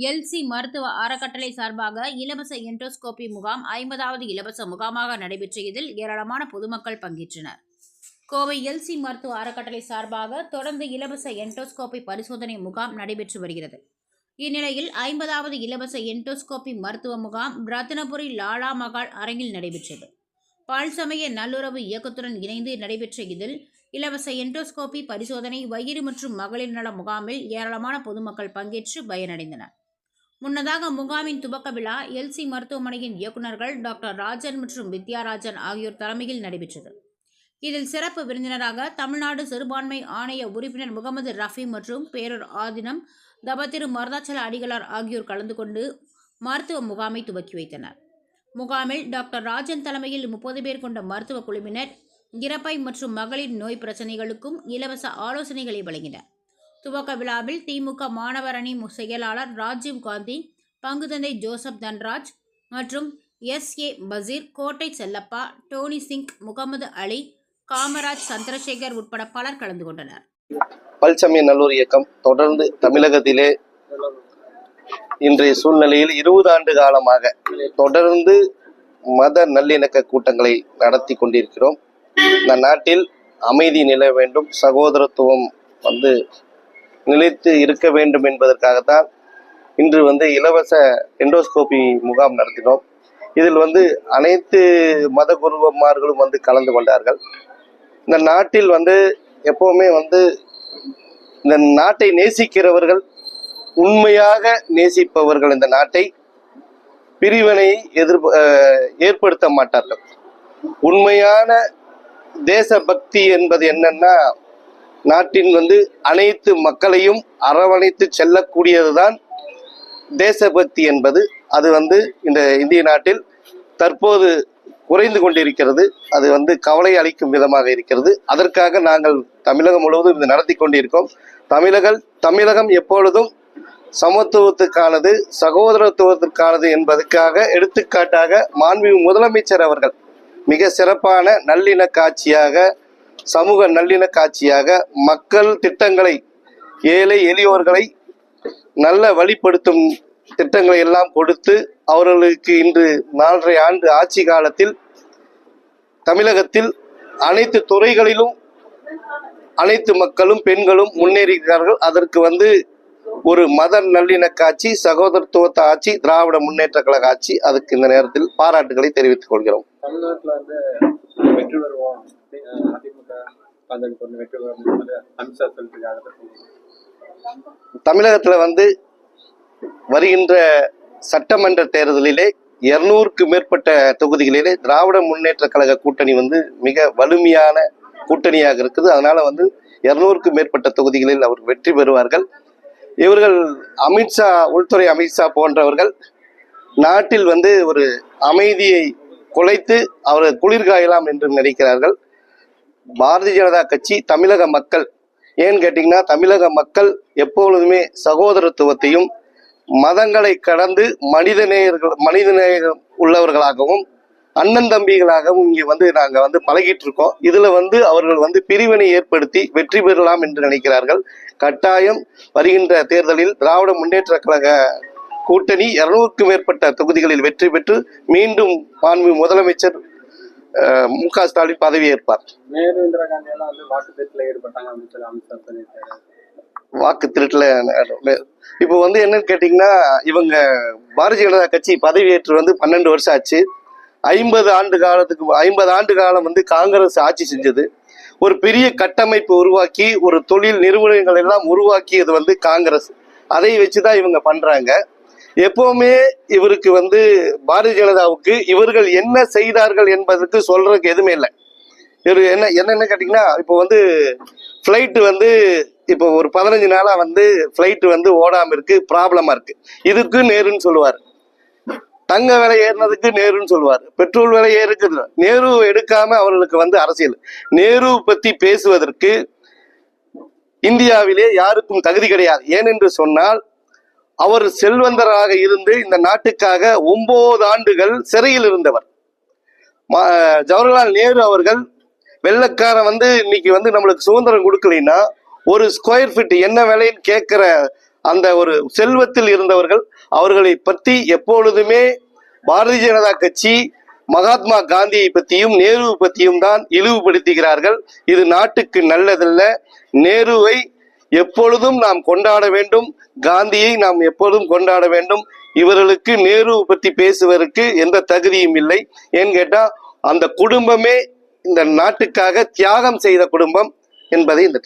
LC மருத்துவ அறக்கட்டளை சார்பாக இலவச எண்டோஸ்கோபி முகாம் 50வது இலவச முகாமாக நடைபெற்ற இதில் ஏராளமான பொதுமக்கள் பங்கேற்றனர். கோவை எல்சி மருத்துவ அறக்கட்டளை சார்பாக தொடர்ந்து இலவச எண்டோஸ்கோபி பரிசோதனை முகாம் நடைபெற்று வருகிறது. இந்நிலையில் 50வது இலவச எண்டோஸ்கோபி மருத்துவ முகாம் ரத்தினபுரி லாலா மகால் அரங்கில் நடைபெற்றது. பால்சமய நல்லுறவு இயக்கத்துடன் இணைந்து நடைபெற்ற இதில் இலவச எண்டோஸ்கோபி பரிசோதனை, வயிறு மற்றும் மகளிர் நல முகாமில் ஏராளமான பொதுமக்கள் பங்கேற்று பயனடைந்தனர். முன்னதாக முகாமின் துவக்க விழா எல்சி மருத்துவமனையின் இயக்குநர்கள் டாக்டர் ராஜன் மற்றும் வித்யாராஜன் ஆகியோர் தலைமையில் நடைபெற்றது. இதில் சிறப்பு விருந்தினராக தமிழ்நாடு சிறுபான்மை ஆணைய உறுப்பினர் முகமது ரஃபி மற்றும் பேரூர் ஆதீனம் தபத்திரு மருதாச்சல அடிகளார் ஆகியோர் கலந்து கொண்டு மருத்துவ முகாமை துவக்கி வைத்தனர். முகாமில் டாக்டர் ராஜன் தலைமையில் 30 பேர் கொண்ட மருத்துவ குழுவினர் இறப்பை மற்றும் மகளிர் நோய் பிரச்சனைகளுக்கும் இலவச ஆலோசனைகளை வழங்கினர். துவக்க விழாவில் திமுக மாணவர் அணி செயலாளர் ராஜீவ் காந்தி, பங்குதந்தை ஜோசப் தன்ராஜ் மற்றும் SA பசீர், கோட்டை செல்லப்பா, டோனி சிங், முகமது அலி, காமராஜ், சந்திரசேகர் உட்பட பலர் கலந்து கொண்டனர். பல்சமய நல்லூர் இயக்கம் தொடர்ந்து தமிழகத்திலே இன்றைய சூழ்நிலையில் 20 ஆண்டு காலமாக தொடர்ந்து மத நல்லிணக்க கூட்டங்களை நடத்தி கொண்டிருக்கிறோம். இந்த நாட்டில் அமைதி நிலவ வேண்டும், சகோதரத்துவம் நிலைத்து இருக்க வேண்டும் என்பதற்காகத்தான் இன்று இலவச எண்டோஸ்கோபி முகாம் நடத்தினோம். இதில் அனைத்து மத குருமார்களும் கலந்து கொண்டார்கள். இந்த நாட்டில் எப்பவுமே இந்த நாட்டை நேசிக்கிறவர்கள், உண்மையாக நேசிப்பவர்கள் இந்த நாட்டை பிரிவினை ஏற்படுத்த மாட்டார்கள். உண்மையான தேசபக்தி என்பது என்னன்னா, நாட்டின் அனைத்து மக்களையும் அரவணைத்து செல்லக்கூடியதுதான் தேசபக்தி என்பது. அது இந்த இந்திய நாட்டில் தற்போது குறைந்து கொண்டிருக்கிறது. அது கவலை அளிக்கும் விதமாக இருக்கிறது. அதற்காக நாங்கள் தமிழகம் முழுவதும் இது நடத்தி கொண்டிருக்கோம். தமிழகம் எப்பொழுதும் சமத்துவத்துக்கானது, சகோதரத்துவத்திற்கானது என்பதற்காக எடுத்துக்காட்டாக மாண்புமிகு முதலமைச்சர் அவர்கள் மிக சிறப்பான நல்லிணக்க ஆட்சியாக, சமூக நல்லிணக்க ஆட்சியாக, மக்கள் திட்டங்களை, ஏழை எளியோர்களை நல்ல வழிப்படுத்தும் திட்டங்களை எல்லாம் கொடுத்து அவர்களுக்கு இன்று 4.5 ஆண்டு ஆட்சி காலத்தில் தமிழகத்தில் அனைத்து துறைகளிலும் அனைத்து மக்களும் பெண்களும் முன்னேறுகிறார்கள். அதற்கு ஒரு மத நல்லிணக்க ஆட்சி, சகோதரத்துவத்த ஆட்சி, திராவிட முன்னேற்ற கழக ஆட்சி. அதுக்கு இந்த நேரத்தில் பாராட்டுகளை தெரிவித்துக் கொள்கிறோம். தமிழகத்துல வருகின்ற சட்டமன்ற தேர்தலிலே 200க்கு மேற்பட்ட தொகுதிகளிலே திராவிட முன்னேற்ற கழக கூட்டணி மிக வலிமையான கூட்டணியாக இருக்குது. அதனால 200க்கு மேற்பட்ட தொகுதிகளில் அவர் வெற்றி பெறுவார்கள். இவர்கள் அமித்ஷா, உள்துறை அமித்ஷா போன்றவர்கள் நாட்டில் ஒரு அமைதியை குலைத்து அவர்கள் குளிர்காயலாம் என்று நினைக்கிறார்கள். பாரதிய ஜனதா கட்சி, தமிழக மக்கள், ஏன்னு கேட்டீங்கன்னா தமிழக மக்கள் எப்பொழுதுமே சகோதரத்துவத்தையும் மதங்களை கடந்து மனிதநேயம் உள்ளவர்களாகவும் அண்ணன் தம்பிகளாகவும் இங்கே நாங்க பழகிட்டு இருக்கோம். இதுல அவர்கள் பிரிவினை ஏற்படுத்தி வெற்றி பெறலாம் என்று நினைக்கிறார்கள். கட்டாயம் வருகின்ற தேர்தலில் திராவிட முன்னேற்ற கழக கூட்டணி 200க்கு மேற்பட்ட தொகுதிகளில் வெற்றி பெற்று மீண்டும் மாண்புமிகு முதலமைச்சர் மு.க. ஸ்டாலின் பதவியேற்பார். நேரு, இந்திரா காந்தி எல்லாம் வாக்கு திருட்டுல ஈடுபட்டாங்க அப்படின்னு சொல்லி அமித்ஷா சொல்லியிருக்காரு. வாக்கு திருட்டுல இப்போ என்னன்னு கேட்டீங்கன்னா, இவங்க பாரதிய ஜனதா கட்சி பதவியேற்று 12 வருஷம் ஆச்சு. 50 ஆண்டு காலம் காங்கிரஸ் ஆட்சி செஞ்சது. ஒரு பெரிய கட்டமைப்பு உருவாக்கி, ஒரு தொழில் நிறுவனங்கள் எல்லாம் உருவாக்கியது காங்கிரஸ். அதை வச்சுதான் இவங்க பண்றாங்க. எப்பவுமே இவருக்கு பாரதிய ஜனதாவுக்கு இவர்கள் என்ன செய்தார்கள் என்பதற்கு சொல்றதுக்கு எதுவுமே இல்லை. இவர் என்னன்னு கேட்டீங்கன்னா, இப்போ ஃபிளைட்டு இப்போ ஒரு 15 நாளா ஃபிளைட்டு ஓடாம இருக்கு, ப்ராப்ளமா இருக்கு. இதுக்கு நேருன்னு சொல்லுவார். தங்க விலை ஏறினதுக்கு நேருன்னு சொல்லுவார். பெட்ரோல் விலை ஏறுக்குது. நேரு எடுக்காம அவர்களுக்கு அரசியல். நேரு பத்தி பேசுவதற்கு இந்தியாவிலே யாருக்கும் தகுதி கிடையாது. ஏனென்று சொன்னால், அவர் செல்வந்தராக இருந்து இந்த நாட்டுக்காக 9 ஆண்டுகள் சிறையில் இருந்தவர். ஜவஹர்லால் நேரு அவர்கள் வெள்ளக்காரன் இன்னைக்கு நம்மளுக்கு சுதந்திரம் கொடுக்கலைன்னா, ஒரு ஸ்கொயர் ஃபீட் என்ன விலைன்னு கேட்கிற அந்த ஒரு செல்வத்தில் இருந்தவர்கள் அவர்களை பற்றி எப்பொழுதுமே பாரதிய ஜனதா கட்சி மகாத்மா காந்தியை பற்றியும் நேரு பற்றியும் தான் இழிவுபடுத்துகிறார்கள். இது நாட்டுக்கு நல்லதல்ல. நேருவை எப்பொழுதும் நாம் கொண்டாட வேண்டும், காந்தியை நாம் எப்பொழுதும் கொண்டாட வேண்டும். இவர்களுக்கு நேரு பற்றி பேசுவதற்கு எந்த தகுதியும் இல்லை. ஏன்னு கேட்டா அந்த குடும்பமே இந்த நாட்டுக்காக தியாகம் செய்த குடும்பம் என்பதை இந்த